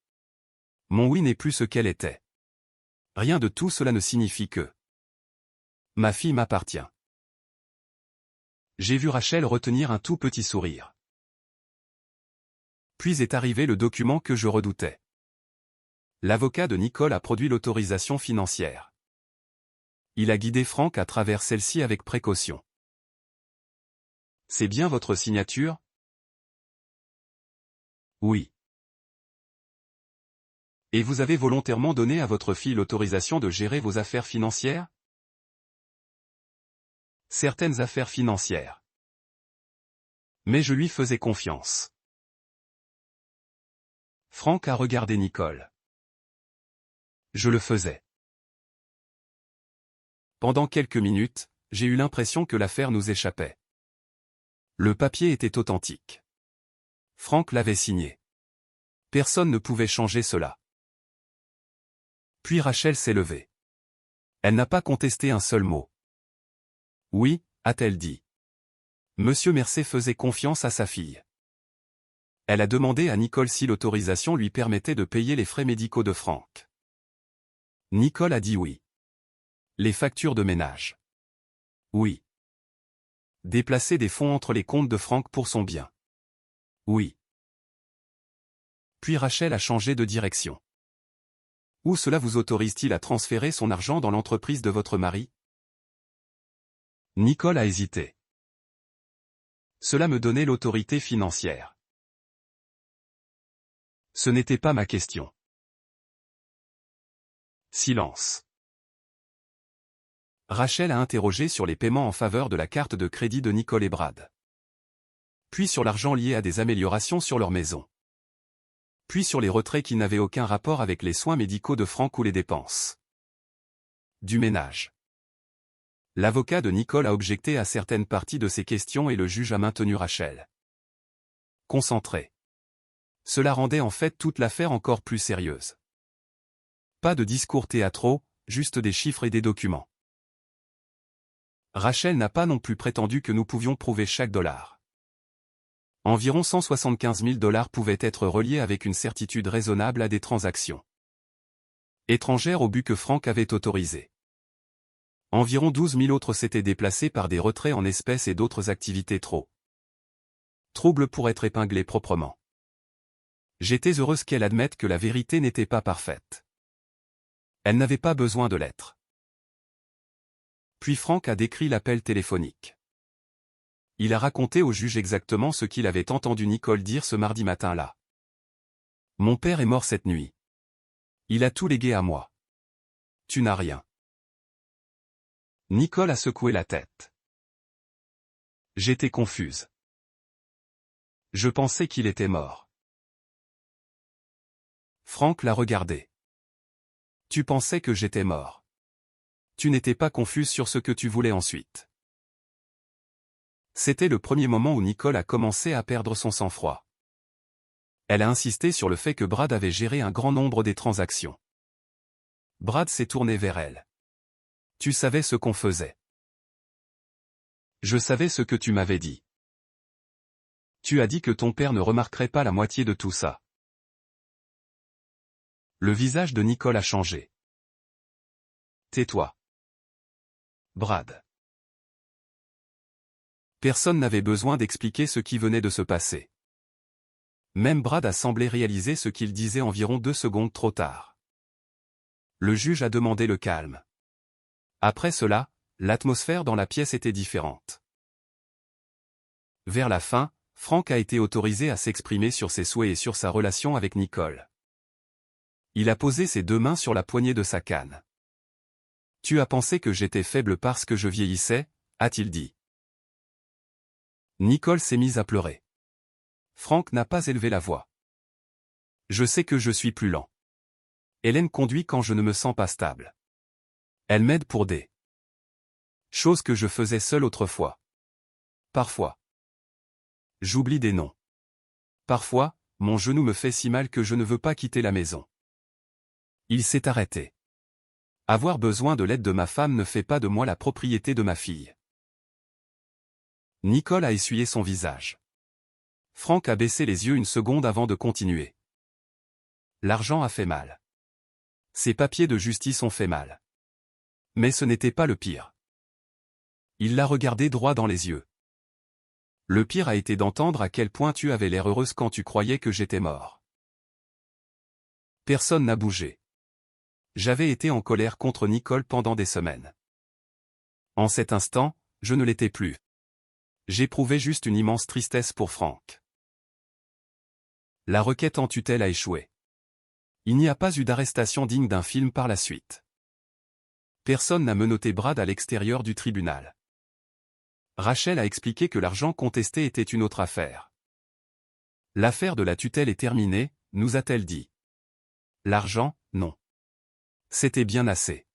Mon oui n'est plus ce qu'elle était. Rien de tout cela ne signifie que ma fille m'appartient. J'ai vu Rachel retenir un tout petit sourire. Puis est arrivé le document que je redoutais. L'avocat de Nicole a produit l'autorisation financière. Il a guidé Franck à travers celle-ci avec précaution. C'est bien votre signature? Oui. Et vous avez volontairement donné à votre fille l'autorisation de gérer vos affaires financières? Certaines affaires financières. Mais je lui faisais confiance. Franck a regardé Nicole. Je le faisais. Pendant quelques minutes, j'ai eu l'impression que l'affaire nous échappait. Le papier était authentique. Franck l'avait signé. Personne ne pouvait changer cela. Puis Rachel s'est levée. Elle n'a pas contesté un seul mot. Oui, a-t-elle dit. Monsieur Mercé faisait confiance à sa fille. Elle a demandé à Nicole si l'autorisation lui permettait de payer les frais médicaux de Franck. Nicole a dit oui. Les factures de ménage. Oui. Déplacer des fonds entre les comptes de Franck pour son bien. Oui. Puis Rachel a changé de direction. Où cela vous autorise-t-il à transférer son argent dans l'entreprise de votre mari? Nicole a hésité. Cela me donnait l'autorité financière. Ce n'était pas ma question. Silence. Rachel a interrogé sur les paiements en faveur de la carte de crédit de Nicole et Brad. Puis sur l'argent lié à des améliorations sur leur maison. Puis sur les retraits qui n'avaient aucun rapport avec les soins médicaux de Franck ou les dépenses du ménage. L'avocat de Nicole a objecté à certaines parties de ces questions et le juge a maintenu Rachel concentrée. Cela rendait en fait toute l'affaire encore plus sérieuse. Pas de discours théâtraux, juste des chiffres et des documents. Rachel n'a pas non plus prétendu que nous pouvions prouver chaque dollar. Environ 175 000 $ pouvaient être reliés avec une certitude raisonnable à des transactions étrangères au but que Franck avait autorisé. Environ 12 000 autres s'étaient déplacés par des retraits en espèces et d'autres activités trop troubles pour être épinglés proprement. J'étais heureuse qu'elle admette que la vérité n'était pas parfaite. Elle n'avait pas besoin de l'être. Puis Franck a décrit l'appel téléphonique. Il a raconté au juge exactement ce qu'il avait entendu Nicole dire ce mardi matin-là. Mon père est mort cette nuit. Il a tout légué à moi. Tu n'as rien. Nicole a secoué la tête. J'étais confuse. Je pensais qu'il était mort. Franck l'a regardé. Tu pensais que j'étais mort. Tu n'étais pas confuse sur ce que tu voulais ensuite. C'était le premier moment où Nicole a commencé à perdre son sang-froid. Elle a insisté sur le fait que Brad avait géré un grand nombre des transactions. Brad s'est tourné vers elle. Tu savais ce qu'on faisait. Je savais ce que tu m'avais dit. Tu as dit que ton père ne remarquerait pas la moitié de tout ça. Le visage de Nicole a changé. Tais-toi. Brad. Personne n'avait besoin d'expliquer ce qui venait de se passer. Même Brad a semblé réaliser ce qu'il disait environ 2 secondes trop tard. Le juge a demandé le calme. Après cela, l'atmosphère dans la pièce était différente. Vers la fin, Frank a été autorisé à s'exprimer sur ses souhaits et sur sa relation avec Nicole. Il a posé ses 2 mains sur la poignée de sa canne. « Tu as pensé que j'étais faible parce que je vieillissais ?» a-t-il dit. Nicole s'est mise à pleurer. Frank n'a pas élevé la voix. « Je sais que je suis plus lent. Hélène conduit quand je ne me sens pas stable. Elle m'aide pour des choses que je faisais seul autrefois. Parfois. J'oublie des noms. Parfois, mon genou me fait si mal que je ne veux pas quitter la maison. » Il s'est arrêté. Avoir besoin de l'aide de ma femme ne fait pas de moi la propriété de ma fille. Nicole a essuyé son visage. Frank a baissé les yeux une seconde avant de continuer. L'argent a fait mal. Ces papiers de justice ont fait mal. Mais ce n'était pas le pire. Il l'a regardé droit dans les yeux. Le pire a été d'entendre à quel point tu avais l'air heureuse quand tu croyais que j'étais mort. Personne n'a bougé. J'avais été en colère contre Nicole pendant des semaines. En cet instant, je ne l'étais plus. J'éprouvais juste une immense tristesse pour Frank. La requête en tutelle a échoué. Il n'y a pas eu d'arrestation digne d'un film par la suite. Personne n'a menotté Brad à l'extérieur du tribunal. Rachel a expliqué que l'argent contesté était une autre affaire. L'affaire de la tutelle est terminée, nous a-t-elle dit. L'argent, non. C'était bien assez.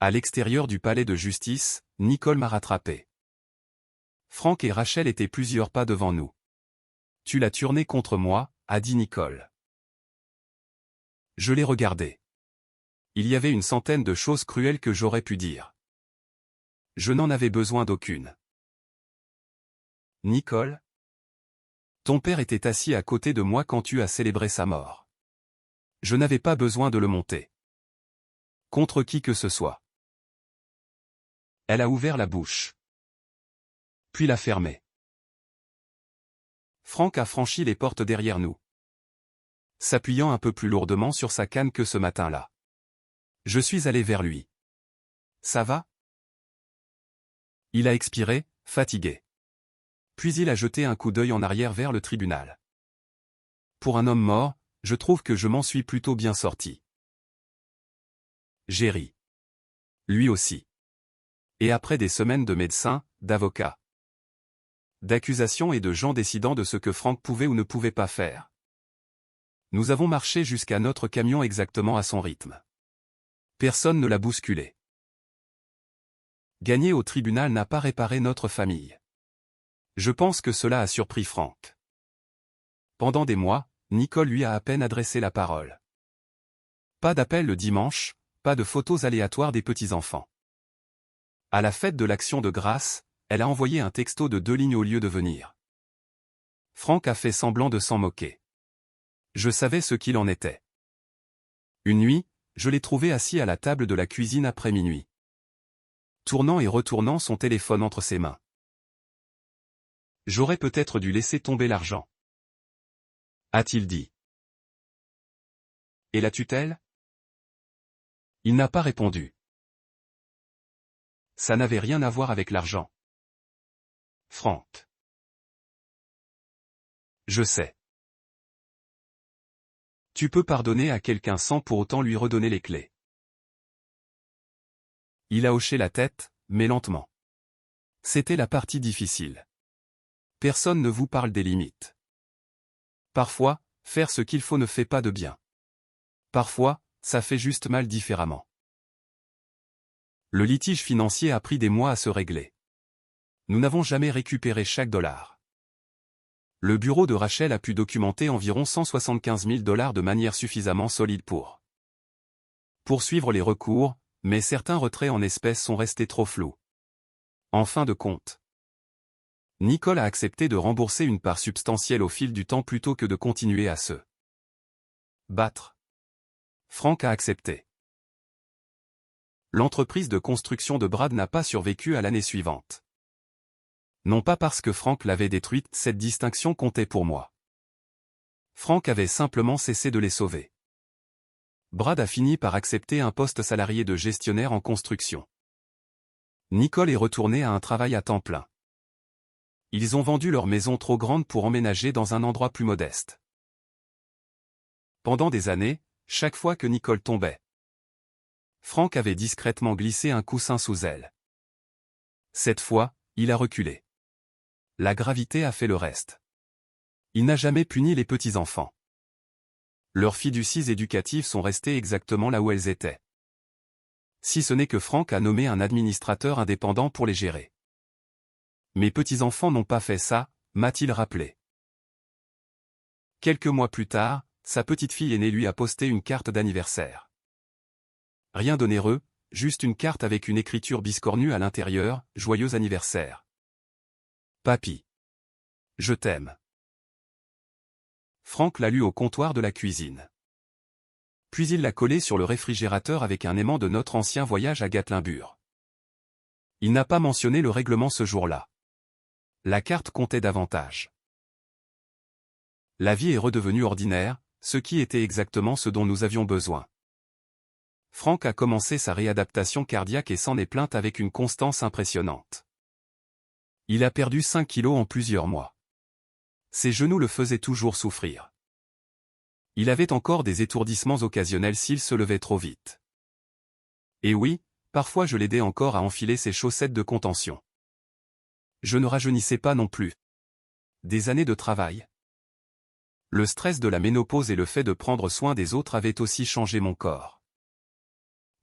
À l'extérieur du palais de justice, Nicole m'a rattrapé. Frank et Rachel étaient plusieurs pas devant nous. Tu l'as tourné contre moi, a dit Nicole. Je l'ai regardé. Il y avait une centaine de choses cruelles que j'aurais pu dire. Je n'en avais besoin d'aucune. Nicole? Ton père était assis à côté de moi quand tu as célébré sa mort. Je n'avais pas besoin de le monter. Contre qui que ce soit. Elle a ouvert la bouche. Puis l'a fermée. Frank a franchi les portes derrière nous. S'appuyant un peu plus lourdement sur sa canne que ce matin-là. Je suis allé vers lui. Ça va? Il a expiré, fatigué. Puis il a jeté un coup d'œil en arrière vers le tribunal. Pour un homme mort, je trouve que je m'en suis plutôt bien sorti. J'ai ri. Lui aussi. Et après des semaines de médecins, d'avocats, d'accusations et de gens décidant de ce que Frank pouvait ou ne pouvait pas faire. Nous avons marché jusqu'à notre camion exactement à son rythme. Personne ne l'a bousculé. Gagner au tribunal n'a pas réparé notre famille. Je pense que cela a surpris Frank. Pendant des mois, Nicole lui a à peine adressé la parole. Pas d'appel le dimanche, pas de photos aléatoires des petits-enfants. À la fête de l'Action de grâce, elle a envoyé un texto de 2 lignes au lieu de venir. Frank a fait semblant de s'en moquer. Je savais ce qu'il en était. Une nuit, je l'ai trouvé assis à la table de la cuisine après minuit. Tournant et retournant son téléphone entre ses mains. J'aurais peut-être dû laisser tomber l'argent. A-t-il dit. Et la tutelle? Il n'a pas répondu. Ça n'avait rien à voir avec l'argent. Frank. Je sais. Tu peux pardonner à quelqu'un sans pour autant lui redonner les clés. Il a hoché la tête, mais lentement. C'était la partie difficile. Personne ne vous parle des limites. Parfois, faire ce qu'il faut ne fait pas de bien. Parfois, ça fait juste mal différemment. Le litige financier a pris des mois à se régler. Nous n'avons jamais récupéré chaque dollar. Le bureau de Rachel a pu documenter environ 175 000 dollars de manière suffisamment solide pour poursuivre les recours, mais certains retraits en espèces sont restés trop flous. En fin de compte, Nicole a accepté de rembourser une part substantielle au fil du temps plutôt que de continuer à se battre. Frank a accepté. L'entreprise de construction de Brad n'a pas survécu à l'année suivante. Non pas parce que Frank l'avait détruite, cette distinction comptait pour moi. Frank avait simplement cessé de les sauver. Brad a fini par accepter un poste salarié de gestionnaire en construction. Nicole est retournée à un travail à temps plein. Ils ont vendu leur maison trop grande pour emménager dans un endroit plus modeste. Pendant des années, chaque fois que Nicole tombait, Frank avait discrètement glissé un coussin sous elle. Cette fois, il a reculé. La gravité a fait le reste. Il n'a jamais puni les petits-enfants. Leurs fiducies éducatives sont restées exactement là où elles étaient. Si ce n'est que Frank a nommé un administrateur indépendant pour les gérer. Mes petits-enfants n'ont pas fait ça, m'a-t-il rappelé. Quelques mois plus tard, sa petite-fille aînée lui a posté une carte d'anniversaire. Rien d'onéreux, juste une carte avec une écriture biscornue à l'intérieur, « Joyeux anniversaire. Papy. Je t'aime. » Frank l'a lu au comptoir de la cuisine. Puis il l'a collé sur le réfrigérateur avec un aimant de notre ancien voyage à Gatlinburg. Il n'a pas mentionné le règlement ce jour-là. La carte comptait davantage. La vie est redevenue ordinaire, ce qui était exactement ce dont nous avions besoin. Frank a commencé sa réadaptation cardiaque et s'en est plaint avec une constance impressionnante. Il a perdu 5 kilos en plusieurs mois. Ses genoux le faisaient toujours souffrir. Il avait encore des étourdissements occasionnels s'il se levait trop vite. Et oui, parfois je l'aidais encore à enfiler ses chaussettes de contention. Je ne rajeunissais pas non plus. Des années de travail. Le stress de la ménopause et le fait de prendre soin des autres avaient aussi changé mon corps.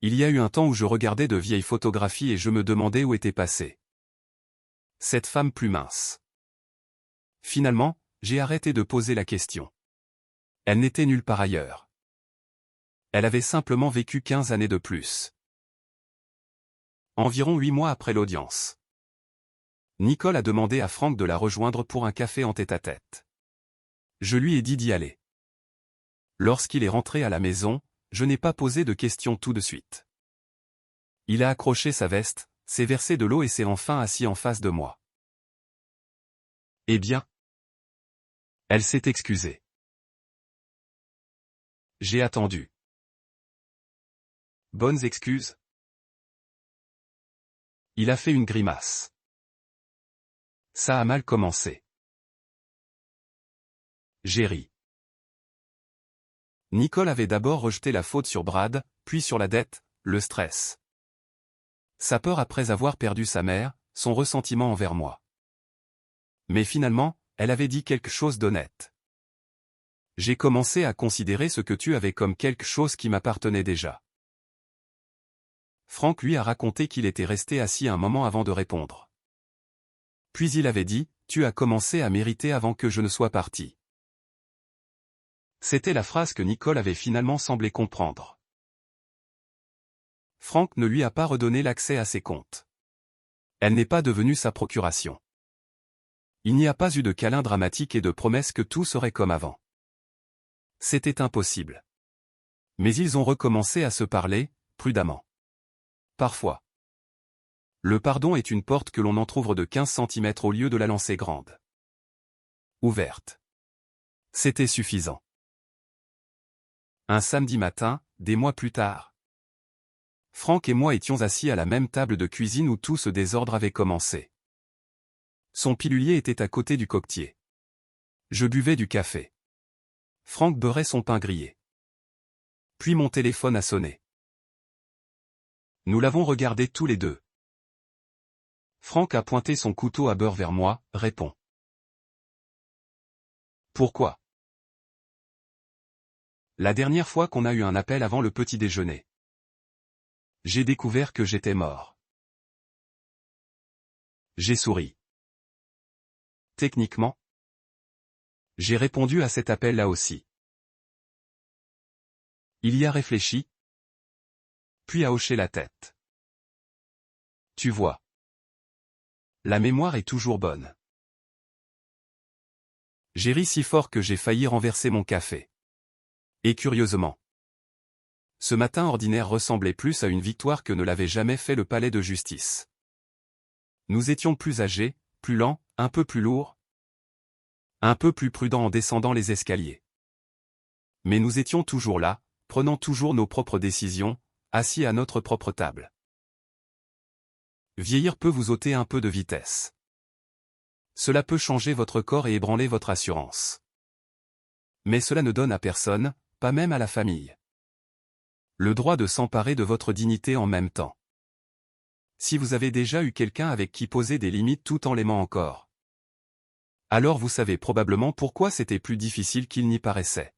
Il y a eu un temps où je regardais de vieilles photographies et je me demandais où était passée cette femme plus mince. Finalement, j'ai arrêté de poser la question. Elle n'était nulle part ailleurs. Elle avait simplement vécu 15 années de plus. Environ 8 mois après l'audience, Nicole a demandé à Frank de la rejoindre pour un café en tête-à-tête. Je lui ai dit d'y aller. Lorsqu'il est rentré à la maison, je n'ai pas posé de questions tout de suite. Il a accroché sa veste, s'est versé de l'eau et s'est enfin assis en face de moi. Eh bien? Elle s'est excusée. J'ai attendu. Bonnes excuses? Il a fait une grimace. Ça a mal commencé. J'ai ri. Nicole avait d'abord rejeté la faute sur Brad, puis sur la dette, le stress. Sa peur après avoir perdu sa mère, son ressentiment envers moi. Mais finalement, elle avait dit quelque chose d'honnête. J'ai commencé à considérer ce que tu avais comme quelque chose qui m'appartenait déjà. Frank lui a raconté qu'il était resté assis un moment avant de répondre. Puis il avait dit, tu as commencé à mériter avant que je ne sois parti. C'était la phrase que Nicole avait finalement semblé comprendre. Frank ne lui a pas redonné l'accès à ses comptes. Elle n'est pas devenue sa procuration. Il n'y a pas eu de câlin dramatique et de promesse que tout serait comme avant. C'était impossible. Mais ils ont recommencé à se parler, prudemment. Parfois. Le pardon est une porte que l'on entr'ouvre de 15 cm au lieu de la lancer grande. Ouverte. C'était suffisant. Un samedi matin, des mois plus tard, Frank et moi étions assis à la même table de cuisine où tout ce désordre avait commencé. Son pilulier était à côté du coquetier. Je buvais du café. Frank beurrait son pain grillé. Puis mon téléphone a sonné. Nous l'avons regardé tous les deux. Frank a pointé son couteau à beurre vers moi, répond. Pourquoi? La dernière fois qu'on a eu un appel avant le petit déjeuner. J'ai découvert que j'étais mort. J'ai souri. Techniquement. J'ai répondu à cet appel là aussi. Il y a réfléchi, puis a hoché la tête. Tu vois. La mémoire est toujours bonne. J'ai ri si fort que j'ai failli renverser mon café. Et curieusement. Ce matin ordinaire ressemblait plus à une victoire que ne l'avait jamais fait le palais de justice. Nous étions plus âgés, plus lents, un peu plus lourds, un peu plus prudents en descendant les escaliers. Mais nous étions toujours là, prenant toujours nos propres décisions, assis à notre propre table. Vieillir peut vous ôter un peu de vitesse. Cela peut changer votre corps et ébranler votre assurance. Mais cela ne donne à personne, pas même à la famille, le droit de s'emparer de votre dignité en même temps. Si vous avez déjà eu quelqu'un avec qui poser des limites tout en l'aimant encore, alors vous savez probablement pourquoi c'était plus difficile qu'il n'y paraissait.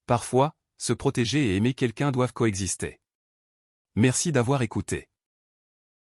Parfois, se protéger et aimer quelqu'un doivent coexister. Merci d'avoir écouté.